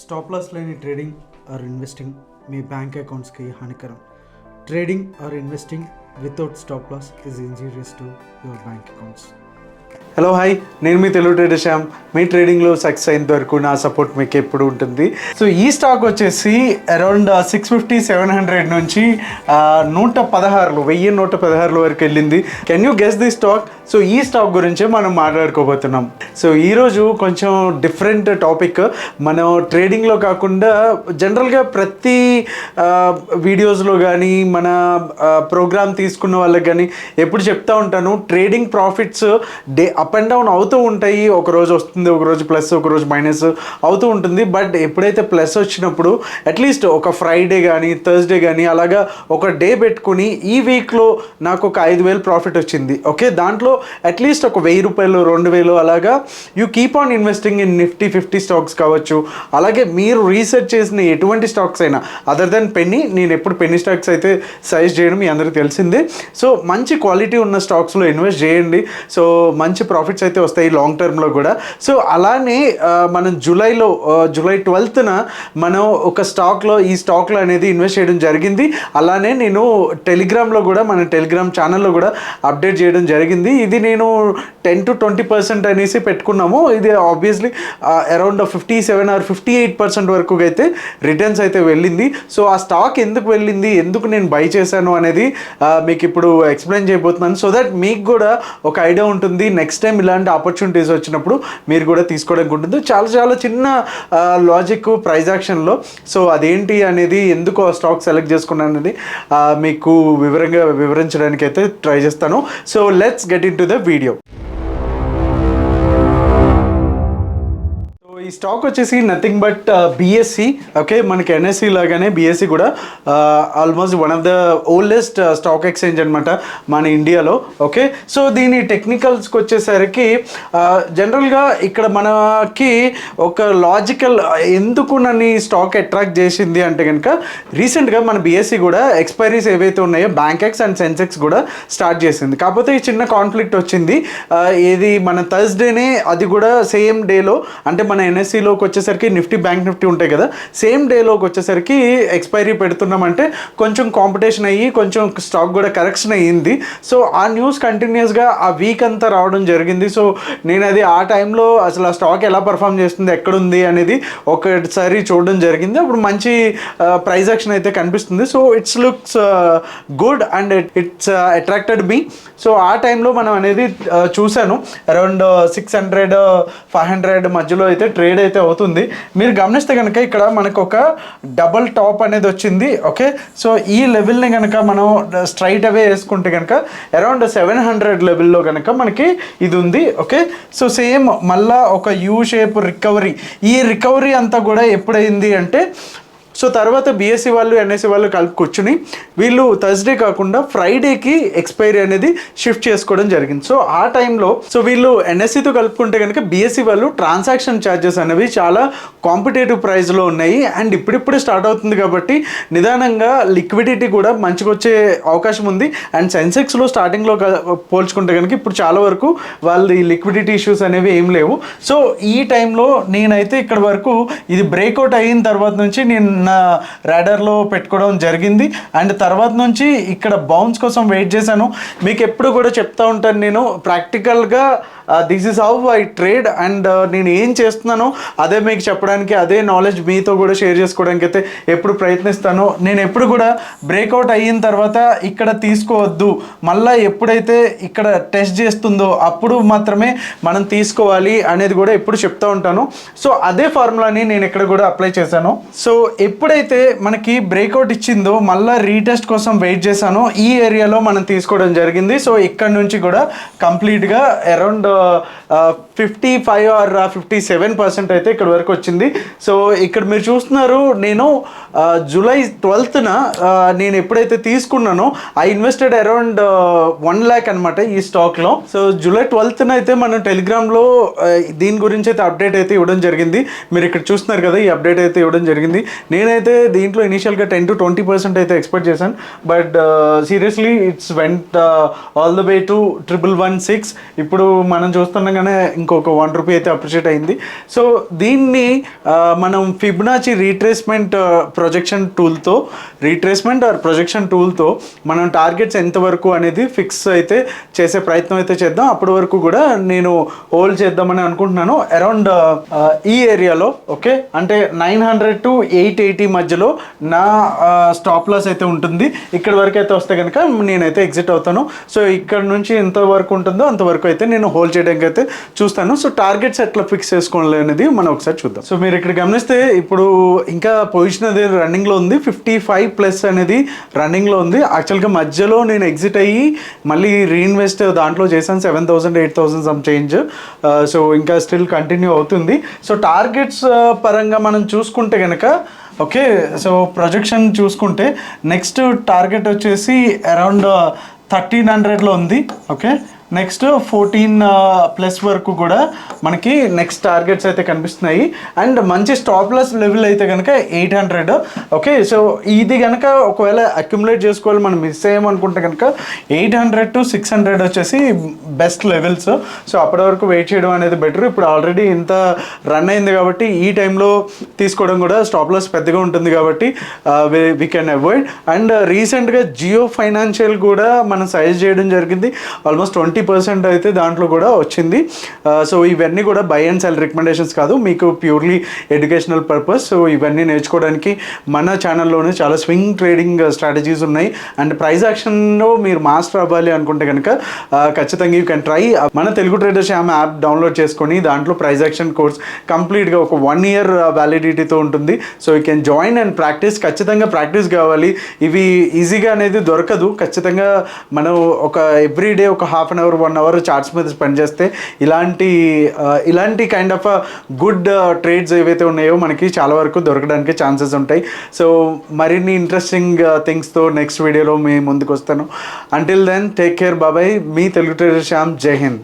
Stop loss లేని trading or investing మీ bank అకౌంట్స్కి హానికరం. Trading or investing without stop loss is injurious to your bank accounts. Hello hi, నేను మీ Telugu trader Shyam. మీ ట్రేడింగ్లో సక్సెస్ అయినంత వరకు నా సపోర్ట్ మీకు ఎప్పుడు ఉంటుంది. సో ఈ స్టాక్ వచ్చేసి అరౌండ్ 650-700 నుంచి 116 వరకు వెళ్ళింది. Can you guess the stock? So ఈ స్టాక్ గురించే మనం మాట్లాడుకోబోతున్నాం. సో ఈరోజు కొంచెం డిఫరెంట్ టాపిక్. మనం ట్రేడింగ్లో కాకుండా జనరల్గా ప్రతి వీడియోస్లో కానీ మన ప్రోగ్రామ్ తీసుకున్న వాళ్ళకి కానీ ఎప్పుడు చెప్తా ఉంటాను, trading profits up and down అవుతూ ఉంటాయి. ఒకరోజు వస్తుంది, ఒకరోజు ప్లస్, ఒకరోజు మైనస్ అవుతూ ఉంటుంది. బట్ ఎప్పుడైతే ప్లస్ వచ్చినప్పుడు అట్లీస్ట్ ఒక ఫ్రైడే కానీ థర్స్డే కానీ అలాగా ఒక డే పెట్టుకుని ఈ వీక్లో నాకు ఒక 5,000 ప్రాఫిట్ వచ్చింది. ఓకే, దాంట్లో అట్లీస్ట్ ఒక 1,000 రూపాయలు 2,000 అలాగా you keep on investing in Nifty 50 stocks కావచ్చు. అలాగే మీరు రీసెర్చ్ చేసిన ఎటువంటి స్టాక్స్ అయినా అదర్ దెన్ పెన్నీ, నేను ఎప్పుడు పెన్నీ స్టాక్స్ అయితే సజెస్ట్ చేయడం మీ అందరికీ తెలిసిందే. సో మంచి క్వాలిటీ ఉన్న స్టాక్స్లో ఇన్వెస్ట్ చేయండి. సో మంచి ప్రాఫిట్స్ అయితే వస్తాయి లాంగ్ టర్మ్లో కూడా. సో అలానే మనం జూలై 12th మనం ఒక స్టాక్లో ఈ స్టాక్లో అనేది ఇన్వెస్ట్ చేయడం జరిగింది. అలానే నేను టెలిగ్రామ్లో కూడా, మన టెలిగ్రామ్ ఛానల్లో కూడా అప్డేట్ చేయడం జరిగింది. ఇది నేను 10-20% అనేసి పెట్టుకున్నాము. ఇది ఆబ్వియస్లీ అరౌండ్ 57 or 58% వరకు అయితే రిటర్న్స్ అయితే వెళ్ళింది. సో ఆ స్టాక్ ఎందుకు వెళ్ళింది, ఎందుకు నేను బై చేశాను అనేది మీకు ఇప్పుడు ఎక్స్ప్లెయిన్ చేయబోతున్నాను. సో దట్ మీకు కూడా ఒక ఐడియా ఉంటుంది. నెక్స్ట్ టైం ఇలాంటి ఆపర్చునిటీస్ వచ్చినప్పుడు మీరు కూడా తీసుకోవడానికి ఉంటుంది. చాలా చాలా చిన్న లాజిక్ ప్రైజ్ యాక్షన్లో. సో అదేంటి అనేది, ఎందుకు ఆ స్టాక్ సెలెక్ట్ చేసుకున్నాను అనేది మీకు వివరించడానికి అయితే ట్రై చేస్తాను. So let's get in to the video. ఈ స్టాక్ వచ్చేసి నథింగ్ బట్ బిఎస్సి. ఓకే, మనకి ఎన్ఎస్సి లాగానే బిఎస్సి కూడా almost one of the oldest stock exchange అనమాట మన ఇండియాలో. ఓకే, సో దీని టెక్నికల్స్కి వచ్చేసరికి జనరల్గా ఇక్కడ మనకి ఒక లాజికల్ ఎందుకు నన్ను ఈ స్టాక్ అట్రాక్ట్ చేసింది అంటే కనుక, రీసెంట్గా మన బిఎస్సి కూడా ఎక్స్పైరీస్ ఏవైతే ఉన్నాయో బ్యాంకెక్స్ అండ్ సెన్సెక్స్ కూడా స్టార్ట్ చేసింది. కాకపోతే ఈ చిన్న కాన్ఫ్లిక్ట్ వచ్చింది. ఇది మన థర్స్డేనే, అది కూడా సేమ్ డేలో, అంటే మన ఎన్ఎస్సిలోకి వచ్చేసరికి నిఫ్టీ, బ్యాంక్ నిఫ్టీ ఉంటాయి కదా, సేమ్ డేలోకి వచ్చేసరికి ఎక్స్పైరీ పెడుతున్నామంటే కొంచెం కాంపిటీషన్ అయ్యి కొంచెం స్టాక్ కూడా కరెక్షన్ అయ్యింది. సో ఆ న్యూస్ కంటిన్యూస్గా ఆ వీక్ అంతా రావడం జరిగింది. సో నేను అది ఆ టైంలో అసలు ఆ స్టాక్ ఎలా పర్ఫామ్ చేస్తుంది, ఎక్కడుంది అనేది ఒకసారి చూడడం జరిగింది. అప్పుడు మంచి ప్రైస్ యాక్షన్ అయితే కనిపిస్తుంది. So it's looks good and it's attracted me. So ఆ టైంలో మనం అనేది చూశాను, అరౌండ్ 600-500 మధ్యలో అయితే ట్రేడ్ అయితే అవుతుంది. మీరు గమనిస్తే కనుక ఇక్కడ మనకు ఒక డబుల్ టాప్ అనేది వచ్చింది. ఓకే, సో ఈ లెవెల్ని కనుక మనం స్ట్రైట్ అవే వేసుకుంటే కనుక అరౌండ్ 700 లెవెల్లో కనుక మనకి ఇది ఉంది. ఓకే, సో సేమ్ మళ్ళా ఒక యూ షేప్ రికవరీ. ఈ రికవరీ అంతా కూడా ఎప్పుడైంది అంటే, సో తర్వాత బిఎస్సి వాళ్ళు ఎన్ఎస్సి వాళ్ళు కలిపి కూర్చుని వీళ్ళు థర్స్డే కాకుండా ఫ్రైడేకి ఎక్స్పైరీ అనేది షిఫ్ట్ చేసుకోవడం జరిగింది. సో ఆ టైంలో సో వీళ్ళు ఎన్ఎస్సితో కలుపుకుంటే కనుక బిఎస్సి వాళ్ళు ట్రాన్సాక్షన్ ఛార్జెస్ అనేవి చాలా కాంపిటేటివ్ ప్రైస్లో ఉన్నాయి. అండ్ ఇప్పుడిప్పుడే స్టార్ట్ అవుతుంది కాబట్టి నిదానంగా లిక్విడిటీ కూడా మంచిగా వచ్చే అవకాశం ఉంది. అండ్ సెన్సెక్స్లో స్టార్టింగ్లో పోల్చుకుంటే కనుక ఇప్పుడు చాలా వరకు వాళ్ళు ఈ లిక్విడిటీ ఇష్యూస్ అనేవి ఏం లేవు. సో ఈ టైంలో నేనైతే ఇక్కడ వరకు ఇది బ్రేక్అవుట్ అయిన తర్వాత నుంచి నేను రాడార్లో పెట్టుకోవడం జరిగింది. అండ్ తర్వాత నుంచి ఇక్కడ బౌన్స్ కోసం వెయిట్ చేశాను. మీకు ఎప్పుడు కూడా చెప్తా ఉంటాను నేను, ప్రాక్టికల్గా this is how I trade. And నేను ఏం చేస్తున్నానో అదే మీకు చెప్పడానికి, అదే నాలెడ్జ్ మీతో కూడా షేర్ చేసుకోవడానికి అయితే ఎప్పుడు ప్రయత్నిస్తాను. నేను ఎప్పుడు కూడా బ్రేక్అవుట్ అయిన తర్వాత ఇక్కడ తీసుకోవద్దు, మళ్ళీ ఎప్పుడైతే ఇక్కడ టెస్ట్ చేస్తుందో అప్పుడు మాత్రమే మనం తీసుకోవాలి అనేది కూడా ఎప్పుడు చెప్తా ఉంటాను. సో అదే ఫార్ములాని నేను ఇక్కడ కూడా అప్లై చేశాను. సో ఎప్పుడైతే మనకి బ్రేక్అవుట్ ఇచ్చిందో మళ్ళీ రీటెస్ట్ కోసం వెయిట్ చేశాను. ఈ ఏరియాలో మనం తీసుకోవడం జరిగింది. సో ఇక్కడ నుంచి కూడా కంప్లీట్గా అరౌండ్ 55 or 57% అయితే ఇక్కడ వరకు వచ్చింది. సో ఇక్కడ మీరు చూస్తున్నారు, నేను జూలై 12th నేను ఎప్పుడైతే తీసుకున్నానో ఐ ఇన్వెస్టెడ్ అరౌండ్ 1 lakh అనమాట ఈ స్టాక్లో. సో జూలై 12th అయితే మనం టెలిగ్రామ్లో దీని గురించి అయితే అప్డేట్ అయితే ఇవ్వడం జరిగింది. మీరు ఇక్కడ చూస్తున్నారు కదా, ఈ అప్డేట్ అయితే ఇవ్వడం జరిగింది. నేనైతే దీంట్లో ఇనిషియల్గా 10-20% అయితే ఎక్స్పెక్ట్ చేశాను. But seriously it's went all the way to 1116. ఇప్పుడు మనం మనం చూస్తుండగానే ఇంకొక 1 రూపీ అయితే అప్రిషియేట్ అయింది. సో దీన్ని మనం ఫిబొనాచి రీట్రేస్మెంట్ ప్రొజెక్షన్ టూల్తో మనం టార్గెట్స్ ఎంతవరకు అనేది ఫిక్స్ అయితే చేసే ప్రయత్నం అయితే చేద్దాం. అప్పటి వరకు కూడా నేను హోల్డ్ చేద్దామని అనుకుంటున్నాను అరౌండ్ ఈ ఏరియాలో. ఓకే, అంటే 900 to 880 మధ్యలో నా స్టాప్ లాస్ అయితే ఉంటుంది. ఇక్కడ వరకు అయితే వస్తే కనుక నేనైతే ఎగ్జిట్ అవుతాను. సో ఇక్కడ నుంచి ఎంత వరకు ఉంటుందో అంతవరకు అయితే నేను హోల్డ్ చేయడానికి అయితే చూస్తాను. సో టార్గెట్స్ ఎట్లా ఫిక్స్ చేసుకోవాలి అనేది మనం ఒకసారి చూద్దాం. సో మీరు ఇక్కడ గమనిస్తే ఇప్పుడు ఇంకా పొజిషన్ అది రన్నింగ్లో ఉంది. 55+ అనేది రన్నింగ్లో ఉంది. యాక్చువల్గా మధ్యలో నేను ఎగ్జిట్ అయ్యి మళ్ళీ రీఇన్వెస్ట్ దాంట్లో చేశాను 7,000 8,000 సమ్ చేంజ్. సో ఇంకా స్టిల్ కంటిన్యూ అవుతుంది. సో టార్గెట్స్ పరంగా మనం చూసుకుంటే కనుక ఓకే, సో ప్రొజెక్షన్ చూసుకుంటే నెక్స్ట్ టార్గెట్ వచ్చేసి అరౌండ్ 1300లో ఉంది. ఓకే, నెక్స్ట్ 14+ వరకు కూడా మనకి నెక్స్ట్ టార్గెట్స్ అయితే కనిపిస్తున్నాయి. అండ్ మంచి స్టాప్ లాస్ లెవెల్ అయితే కనుక 800. ఓకే, సో ఇది కనుక ఒకవేళ అక్యుములేట్ చేసుకోవాలి మనం మిస్ అయ్యామనుకుంటే కనుక 800 to 600 వచ్చేసి బెస్ట్ లెవెల్స్. సో అప్పటి వరకు వెయిట్ చేయడం అనేది బెటర్. ఇప్పుడు ఆల్రెడీ ఇంత రన్ అయింది కాబట్టి ఈ టైంలో తీసుకోవడం కూడా స్టాప్ లాస్ పెద్దగా ఉంటుంది కాబట్టి వీ కెన్ అవాయిడ్. అండ్ రీసెంట్గా జియో ఫైనాన్షియల్ కూడా మనం సజెస్ట్ చేయడం జరిగింది. ఆల్మోస్ట్ 20% అయితే దాంట్లో కూడా వచ్చింది. సో ఇవన్నీ కూడా బై అండ్ సెల్ రికమెండేషన్స్ కాదు, మీకు ప్యూర్లీ ఎడ్యుకేషనల్ పర్పస్. సో ఇవన్నీ నేర్చుకోవడానికి మన ఛానల్లోనే చాలా స్వింగ్ ట్రేడింగ్ స్ట్రాటజీస్ ఉన్నాయి. అండ్ ప్రైజ్ యాక్షన్లో మీరు మాస్టర్ అవ్వాలి అనుకుంటే కనుక ఖచ్చితంగా యూ కెన్ ట్రై మన Telugu trader Shyam app download చేసుకొని దాంట్లో ప్రైజ్ యాక్షన్ కోర్స్ కంప్లీట్గా ఒక 1 year వ్యాలిడిటీతో ఉంటుంది. So you can join and practice. ఖచ్చితంగా ప్రాక్టీస్ కావాలి. ఇవి ఈజీగా అనేది దొరకదు. ఖచ్చితంగా మనం ఒక ఎవ్రీడే ఒక half an hour 1 hour charts మీద స్పెండ్ చేస్తే ఇలాంటి కైండ్ ఆఫ్ గుడ్ ట్రేడ్స్ ఏవైతే ఉన్నాయో మనకి చాలా వరకు దొరకడానికి ఛాన్సెస్ ఉంటాయి. సో మరిన్ని ఇంట్రెస్టింగ్ థింగ్స్తో నెక్స్ట్ వీడియోలో మీ ముందుకు వస్తాను. అంటిల్ దెన్ టేక్ కేర్, బాబాయ్. మీ తెలుగు ట్రేడర్ శ్యామ్. జై హింద్.